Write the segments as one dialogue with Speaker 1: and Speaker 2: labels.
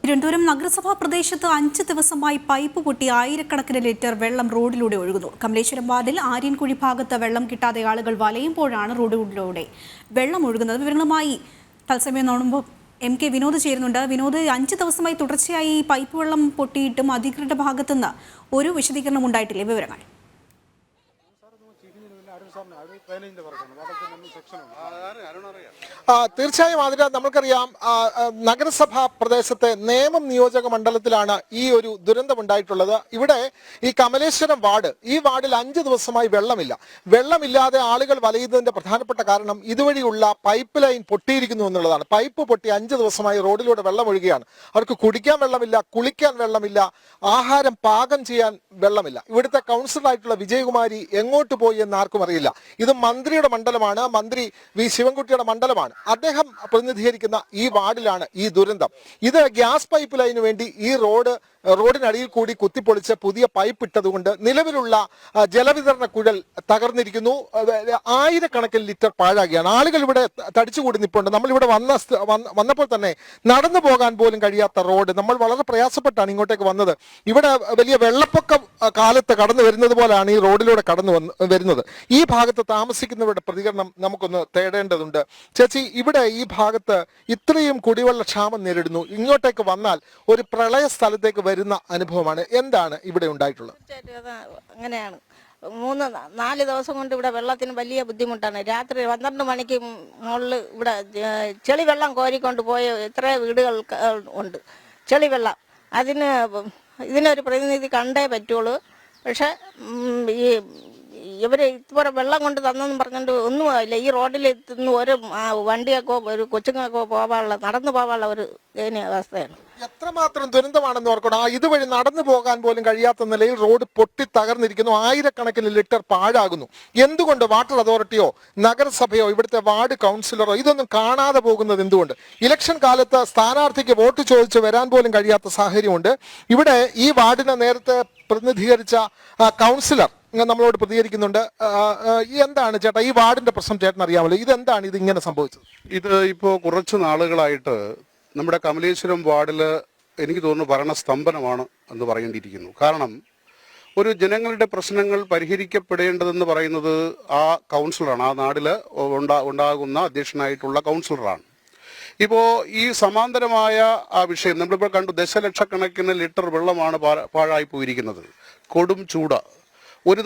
Speaker 1: തിരുവനന്തപുരം നഗരസഭാ പ്രദേശത്ത് 5 ദിവസമായി പൈപ്പ് പൊട്ടി ആയിരക്കണക്കിന് ലിറ്റർ വെള്ളം റോഡിലൂടെ ഒഴുകുന്നു. കമലേശ്വരം വാർഡിൽ ആര്യൻകുഴി ഭാഗത്ത് വെള്ളം കിട്ടാതെ ആളുകൾ വലയുമ്പോഴാണ് റോഡിലൂടെ വെള്ളം ഒഴുകുന്നത്. വിവരങ്ങളുമായി തത്സമയം നോക്കുമ്പോൾ MK വിനോദ് ചേരുന്നുണ്ട്. വിനോദ്, 5 ദിവസമായി തുടർച്ചയായി പൈപ്പ് വെള്ളം പൊട്ടിയിട്ടും അധികൃതരുടെ ഭാഗത്തുനിന്ന് ഒരു വിശദീകരണം ഉണ്ടായിട്ടില്ലേ? വിവരങ്ങൾ
Speaker 2: തീർച്ചയായും അതിന് നമുക്കറിയാം, നഗരസഭാ പ്രദേശത്തെ നേമം നിയോജക മണ്ഡലത്തിലാണ് ഈ ഒരു ദുരന്തമുണ്ടായിട്ടുള്ളത്. ഇവിടെ ഈ കമലേശ്വരം വാർഡ്, ഈ വാർഡിൽ 5 ദിവസമായി വെള്ളമില്ലാതെ ആളുകൾ വലയുന്നതിന്റെ പ്രധാനപ്പെട്ട കാരണം ഇതുവഴിയുള്ള പൈപ്പ് ലൈൻ പൊട്ടിയിരിക്കുന്നു എന്നുള്ളതാണ്. പൈപ്പ് പൊട്ടി 5 ദിവസമായി റോഡിലൂടെ വെള്ളം ഒഴുകുകയാണ്. അവർക്ക് കുടിക്കാൻ വെള്ളമില്ല, കുളിക്കാൻ വെള്ളമില്ല, ആഹാരം പാകം ചെയ്യാൻ വെള്ളമില്ല. ഇവിടുത്തെ കൗൺസിലറായിട്ടുള്ള വിജയകുമാരി എങ്ങോട്ട് പോയി എന്ന് ആർക്കും അറിയില്ല. ഇത് മന്ത്രിയുടെ മണ്ഡലമാണ്, മന്ത്രി വി ശിവൻകുട്ടിയുടെ മണ്ഡലമാണ്. അദ്ദേഹം പ്രതിനിധീകരിക്കുന്ന ഈ വാർഡിലാണ് ഈ ദുരന്തം. ഇത് ഗ്യാസ് പൈപ്പ് ലൈന് വേണ്ടി ഈ റോഡിനടിയിൽ കൂടി കുത്തിപ്പൊളിച്ച് പുതിയ പൈപ്പ് ഇട്ടതുകൊണ്ട് നിലവിലുള്ള ജലവിതരണ കുഴൽ തകർന്നിരിക്കുന്നു. ആയിരക്കണക്കിന് ലിറ്റർ പാഴാകുകയാണ്. ആളുകൾ ഇവിടെ തടിച്ചുകൂടി നിൽപ്പുണ്ട്. നമ്മളിവിടെ വന്നപ്പോൾ തന്നെ നടന്നു പോകാൻ പോലും കഴിയാത്ത റോഡ്. നമ്മൾ വളരെ പ്രയാസപ്പെട്ടാണ് ഇങ്ങോട്ടേക്ക് വന്നത്. ഇവിടെ വലിയ വെള്ളപ്പൊക്കം കാലത്ത് കടന്നു വരുന്നത് പോലെയാണ് ഈ റോഡിലൂടെ കടന്നു വരുന്നത്. ഈ ഭാഗത്ത് താമസിക്കുന്നവരുടെ പ്രതികരണം നമുക്കൊന്ന് തേടേണ്ടതുണ്ട്. ചേച്ചി, ഇവിടെ ഈ ഭാഗത്ത് ഇത്രയും കുടിവെള്ള ക്ഷാമം നേരിടുന്നു. ഇങ്ങോട്ടേക്ക് വന്നാൽ ഒരു പ്രളയ സ്ഥലത്തേക്ക് വരുന്ന അനുഭവമാണ്. എന്താണ് ഇവിടെ ഉണ്ടായിട്ടുള്ളത്?
Speaker 3: അങ്ങനെയാണ്. 3-4 ദിവസം കൊണ്ട് ഇവിടെ വെള്ളത്തിന് വലിയ ബുദ്ധിമുട്ടാണ്. രാത്രി 12 മണിക്ക് മുകളിൽ ഇവിടെ ചെളി വെള്ളം കോരിക്കൊണ്ട് പോയ എത്ര വീടുകൾ ഉണ്ട്. ചെളി വെള്ളം ഇതിനൊരു പ്രതിനിധി കണ്ടേ പറ്റുള്ളൂ. പക്ഷെ ഇവർ ഇതുപോലെ വെള്ളം കൊണ്ട് തന്നെന്ന് പറഞ്ഞുകൊണ്ട് ഒന്നുമില്ല. ഈ റോഡിൽ എത്തുന്ന ഒരു വണ്ടിയൊക്കെ ഒരു കൊച്ചുങ്ങൾക്കോ നടന്നു പോകാനുള്ള ഒരു അവസ്ഥയാണ്.
Speaker 2: എത്രമാത്രം ദുരന്തമാണെന്ന് ഓർക്കണം. ഇതുവഴി നടന്നു പോകാൻ പോലും കഴിയാത്ത നിലയിൽ റോഡ് പൊട്ടി തകർന്നിരിക്കുന്നു. ആയിരക്കണക്കിന് ലിറ്റർ പാഴാകുന്നു. എന്തുകൊണ്ട് വാട്ടർ അതോറിറ്റിയോ നഗരസഭയോ ഇവിടുത്തെ വാർഡ് കൗൺസിലറോ ഇതൊന്നും കാണാതെ പോകുന്നത് എന്തുകൊണ്ട്? ഇലക്ഷൻ കാലത്ത് സ്ഥാനാർത്ഥിക്ക് വോട്ട് ചോദിച്ച് വരാൻ പോലും കഴിയാത്ത സാഹചര്യമുണ്ട്. ഇവിടെ ഈ വാർഡിനെ നേരത്തെ പ്രതിനിധീകരിച്ച കൗൺസിലർ നമ്മളോട് പ്രതികരിക്കുന്നുണ്ട്. എന്താണ് ചേട്ടാ ഈ വാർഡിന്റെ പ്രശ്നം? ചേട്ടൻ അറിയാമല്ലോ, ഇതെന്താണ് ഇത് ഇങ്ങനെ സംഭവിച്ചത്?
Speaker 4: ഇത് ഇപ്പോൾ കുറച്ച് നാളുകളായിട്ട് നമ്മുടെ കമലേശ്വരം വാർഡിൽ എനിക്ക് തോന്നുന്നു ഭരണസ്തംഭനമാണ് എന്ന് പറയേണ്ടിയിരിക്കുന്നു. കാരണം ഒരു ജനങ്ങളുടെ പ്രശ്നങ്ങൾ പരിഹരിക്കപ്പെടേണ്ടതെന്ന് പറയുന്നത് ആ കൗൺസിലറാണ്, ആ നാട്ടിൽ ഉണ്ടാകുന്ന അധ്യക്ഷനായിട്ടുള്ള കൗൺസിലറാണ്. ഇപ്പോൾ ഈ സമാന്തരമായ ആ വിഷയം നമ്മളിപ്പോൾ കണ്ടു. ദശലക്ഷക്കണക്കിന് ലിറ്റർ വെള്ളമാണ് പാഴായി പോയിരിക്കുന്നത്. കൊടും ചൂട്,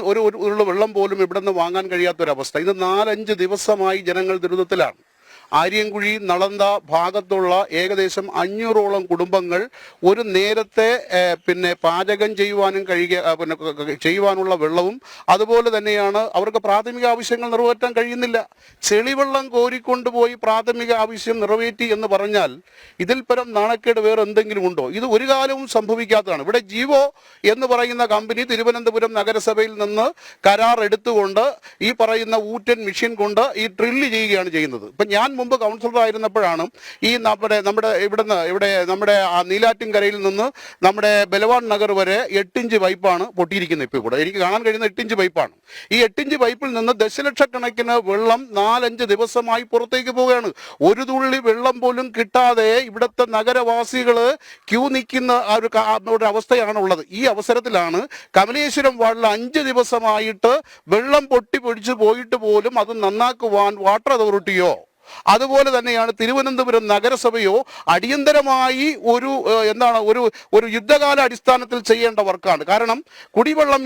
Speaker 4: ഒരു വെള്ളം പോലും ഇവിടെ നിന്ന് വാങ്ങാൻ കഴിയാത്തൊരവസ്ഥ. ഇത് 4-5 ദിവസമായി ജനങ്ങൾ ദുരിതത്തിലാണ്. ആര്യൻകുഴി, നളന്ത ഭാഗത്തുള്ള ഏകദേശം 500ഓളം കുടുംബങ്ങൾ ഒരു നേരത്തെ പാചകം ചെയ്യുവാനുള്ള വെള്ളവും അതുപോലെ തന്നെയാണ് അവർക്ക് പ്രാഥമിക ആവശ്യങ്ങൾ നിറവേറ്റാൻ കഴിയുന്നില്ല. ചെളിവെള്ളം കോരിക്കൊണ്ടുപോയി പ്രാഥമിക ആവശ്യം നിറവേറ്റി എന്ന് പറഞ്ഞാൽ ഇതിൽ പരം നാണക്കേട് വേറെ എന്തെങ്കിലും ഉണ്ടോ? ഇത് ഒരു കാലവും സംഭവിക്കാത്തതാണ്. ഇവിടെ ജീവോ എന്ന് പറയുന്ന കമ്പനി തിരുവനന്തപുരം നഗരസഭയിൽ നിന്ന് കരാർ എടുത്തുകൊണ്ട് ഈ പറയുന്ന ഊറ്റൻ മെഷീൻ കൊണ്ട് ഈ ഡ്രില്ല് ചെയ്യുകയാണ് ചെയ്യുന്നത്. ഇപ്പം ഞാൻ മുമ്പ് കൗൺസിലർ ആയിരുന്നപ്പോഴാണ് ഈ നമ്മുടെ നീലാറ്റിൻകരയിൽ നിന്ന് നമ്മുടെ ബലവാൻ നഗർ വരെ 8 ഇഞ്ച് പൈപ്പാണ് പൊട്ടിയിരിക്കുന്നത്. ഇപ്പോൾ ഇവിടെ എനിക്ക് കാണാൻ കഴിയുന്ന 8 ഇഞ്ച് പൈപ്പാണ്. ഈ 8 ഇഞ്ച് പൈപ്പിൽ നിന്ന് ദശലക്ഷക്കണക്കിന് വെള്ളം 4-5 ദിവസമായി പുറത്തേക്ക് പോവുകയാണ്. ഒരു തുള്ളി വെള്ളം പോലും കിട്ടാതെ ഇവിടുത്തെ നഗരവാസികൾ ക്യൂ നിൽക്കുന്ന ഒരു അവസ്ഥയാണുള്ളത്. ഈ അവസരത്തിലാണ് കമലേശ്വരം വാർഡിൽ 5 ദിവസമായിട്ട് വെള്ളം പൊടിച്ചു പോയിട്ട് പോലും അത് നന്നാക്കുവാൻ വാട്ടർ അതോറിറ്റിയോ അതുപോലെ തന്നെയാണ് തിരുവനന്തപുരം നഗരസഭയോ അടിയന്തരമായി ഒരു യുദ്ധകാല അടിസ്ഥാനത്തിൽ ചെയ്യേണ്ട വർക്കാണ്. കാരണം കുടിവെള്ളം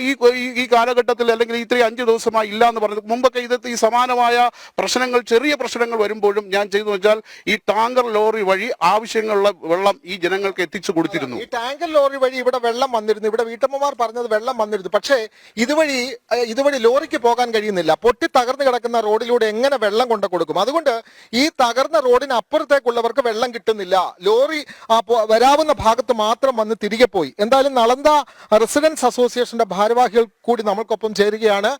Speaker 4: ഈ കാലഘട്ടത്തിൽ അല്ലെങ്കിൽ ഇത്രയും 5 ദിവസമായി ഇല്ല എന്ന് പറഞ്ഞത് മുമ്പൊക്കെ ഈ സമാനമായ പ്രശ്നങ്ങൾ, ചെറിയ പ്രശ്നങ്ങൾ വരുമ്പോഴും ഞാൻ ചെയ്തു വെച്ചാൽ ഈ ടാങ്കർ ലോറി വഴി ആവശ്യങ്ങളുള്ള വെള്ളം ഈ ജനങ്ങൾക്ക് എത്തിച്ചു കൊടുത്തിരുന്നു.
Speaker 2: ഈ ടാങ്കർ ലോറി വഴി ഇവിടെ വെള്ളം വന്നിരുന്നു. ഇവിടെ വീട്ടമ്മമാർ പറഞ്ഞത് വെള്ളം വന്നിരുന്നു. പക്ഷേ ഇതുവഴി ലോറിക്ക് പോകാൻ കഴിയുന്നില്ല. പൊട്ടി തകർന്നു കിടക്കുന്ന റോഡിലൂടെ എങ്ങനെ വെള്ളം കൊണ്ട് കൊടുക്കും? അതുകൊണ്ട് ഈ തകർന്ന റോഡിന് അപ്പുറത്തേക്കുള്ളവർക്ക് വെള്ളം കിട്ടുന്നില്ല. ലോറി വരാവുന്ന ഭാഗത്ത് മാത്രം വന്ന് തിരികെ പോയി. എന്തായാലും നളന്ത റെസിഡൻസ് അസോസിയേഷന്റെ ഭാരവാഹികൾ കൂടി നമ്മൾക്കൊപ്പം ചേരുകയാണ്.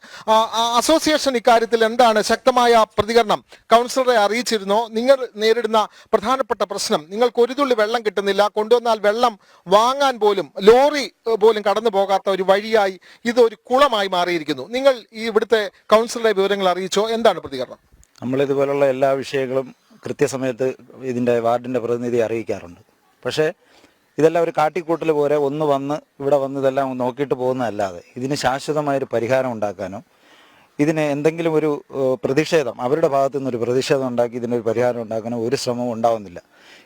Speaker 2: അസോസിയേഷൻ ഇക്കാര്യത്തിൽ എന്താണ് ശക്തമായ പ്രതികരണം കൗൺസിലറെ അറിയിച്ചിരുന്നോ? നിങ്ങൾ നേരിടുന്ന പ്രധാനപ്പെട്ട പ്രശ്നം, നിങ്ങൾക്ക് ഒരു തുള്ളി വെള്ളം കിട്ടുന്നില്ല, കൊണ്ടുവന്നാൽ വെള്ളം വാങ്ങാൻ പോലും ലോറി പോലും കടന്നു പോകാത്ത ഒരു വഴിയായി ഇതൊരു കുളമായി മാറിയിരിക്കുന്നു. നിങ്ങൾ ഈ ഇവിടുത്തെ കൗൺസിലറെ വിവരങ്ങൾ അറിയിച്ചോ? എന്താണ് പ്രതികരണം?
Speaker 5: നമ്മളിതുപോലുള്ള എല്ലാ വിഷയങ്ങളും കൃത്യസമയത്ത് ഇതിൻ്റെ വാർഡിൻ്റെ പ്രതിനിധി അറിയിക്കാറുണ്ട്. പക്ഷേ ഇതെല്ലാം ഒരു കാട്ടിക്കൂട്ടൽ പോലെ ഒന്ന് വന്ന് ഇവിടെ വന്ന് ഇതെല്ലാം നോക്കിയിട്ട് പോകുന്നതല്ലാതെ ഇതിന് ശാശ്വതമായൊരു പരിഹാരം ഉണ്ടാക്കാനോ ഇതിന് എന്തെങ്കിലും ഒരു പ്രതിഷേധം അവരുടെ ഭാഗത്തു നിന്നൊരു പ്രതിഷേധം ഉണ്ടാക്കി ഇതിനൊരു പരിഹാരം ഉണ്ടാക്കാനോ ഒരു ശ്രമവും ഉണ്ടാവുന്നില്ല.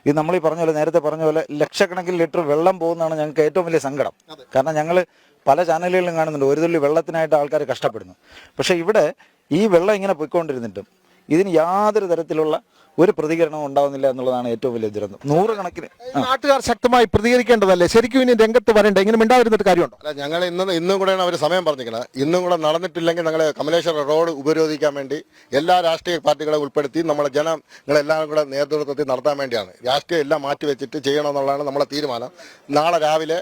Speaker 5: ഇത് നമ്മൾ ഈ പറഞ്ഞ പോലെ നേരത്തെ പറഞ്ഞ പോലെ ലക്ഷക്കണക്കിന് ലിറ്റർ വെള്ളം പോകുന്നതാണ് ഞങ്ങൾക്ക് ഏറ്റവും വലിയ സങ്കടം. കാരണം ഞങ്ങൾ പല ചാനലുകളിലും കാണുന്നുണ്ട് ഒരു തുള്ളി വെള്ളത്തിനായിട്ട് ആൾക്കാർ കഷ്ടപ്പെടുന്നു. പക്ഷേ ഇവിടെ ഈ വെള്ളം ഇങ്ങനെ പോയിക്കൊണ്ടിരുന്നിട്ടും ഇതിന് യാതൊരു തരത്തിലുള്ള ഒരു പ്രതികരണവും ഉണ്ടാവുന്നില്ല എന്നുള്ളതാണ് ഏറ്റവും വലിയ ദുരന്തം. നൂറുകണക്കിന്
Speaker 2: നാട്ടുകാർ ശക്തമായി പ്രതികരിക്കേണ്ടതല്ലേ? ശരിക്കും ഇനി രംഗത്ത് വരണ്ടേ? ഇങ്ങനെ മിണ്ടാതിരുന്നിട്ട് കാര്യമുണ്ടോ?
Speaker 6: അല്ല, ഞങ്ങൾ ഇന്നും കൂടെയാണ് അവർ സമയം പറഞ്ഞിരിക്കുന്നത്. ഇന്നും കൂടെ നടന്നിട്ടില്ലെങ്കിൽ ഞങ്ങൾ കമലേശ്വരം റോഡ് ഉപരോധിക്കാൻ വേണ്ടി എല്ലാ രാഷ്ട്രീയ പാർട്ടികളെ ഉൾപ്പെടുത്തി നമ്മളെ ജനങ്ങളെല്ലാം കൂടെ നേതൃത്വത്തിൽ നടത്താൻ വേണ്ടിയാണ്. രാഷ്ട്രീയം എല്ലാം മാറ്റിവെച്ചിട്ട് ചെയ്യണമെന്നുള്ളതാണ് നമ്മളെ തീരുമാനം. നാളെ രാവിലെ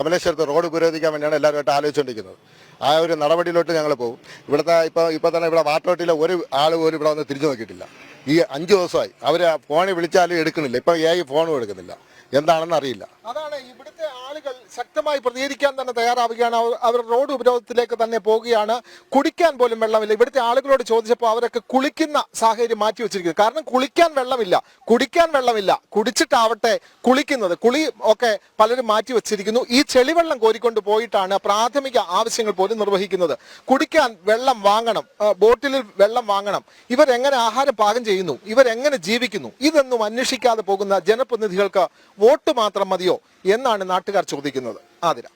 Speaker 6: കമലേശ്വരത്ത് റോഡ് ഉപരോധിക്കാൻ വേണ്ടിയാണ് എല്ലാവരുമായിട്ട് ആലോചിച്ചുകൊണ്ടിരിക്കുന്നത്. ആ ഒരു നടപടിയിലോട്ട് ഞങ്ങൾ പോകും. ഇവിടുത്തെ ഇപ്പോൾ തന്നെ ഇവിടെ വാട്ടോട്ടിലെ ഒരു ആൾ പോലും ഇവിടെ വന്ന് തിരിഞ്ഞു നോക്കിയിട്ടില്ല. ഈ 5 ദിവസമായി അവർ ഫോണിൽ വിളിച്ചാലും എടുക്കുന്നില്ല. ഇപ്പം ഫോണും എടുക്കുന്നില്ല. എന്താണെന്ന് അറിയില്ല.
Speaker 2: അതാണ് ഇവിടുത്തെ ആളുകൾ ശക്തമായി പ്രതികരിക്കാൻ തന്നെ തയ്യാറാവുകയാണ്. അവർ റോഡ് ഉപരോധത്തിലേക്ക് തന്നെ പോവുകയാണ്. കുടിക്കാൻ പോലും വെള്ളമില്ല. ഇവിടുത്തെ ആളുകളോട് ചോദിച്ചപ്പോൾ അവരൊക്കെ കുളിക്കുന്ന സാഹചര്യം മാറ്റി വെച്ചിരിക്കുന്നത്. കാരണം കുളിക്കാൻ വെള്ളമില്ല, കുടിക്കാൻ വെള്ളമില്ല, കുടിച്ചിട്ടാവട്ടെ കുളിക്കുന്നത്, കുളി ഒക്കെ പലരും മാറ്റി വെച്ചിരിക്കുന്നു. ഈ ചെളിവെള്ളം കോരിക്കൊണ്ട് പോയിട്ടാണ് പ്രാഥമിക ആവശ്യങ്ങൾ പോലും നിർവഹിക്കുന്നത്. കുടിക്കാൻ വെള്ളം വാങ്ങണം, ബോട്ടിലിൽ വെള്ളം വാങ്ങണം. ഇവരെങ്ങനെ ആഹാരം പാകം ചെയ്യുന്നു, ഇവരെങ്ങനെ ജീവിക്കുന്നു, ഇതൊന്നും അന്വേഷിക്കാതെ പോകുന്ന ജനപ്രതിനിധികൾക്ക് വോട്ട് മാത്രം മതിയോ എന്നാണ് നാട്ടുകാർ ചോദിക്കുന്നത്. ആതിര.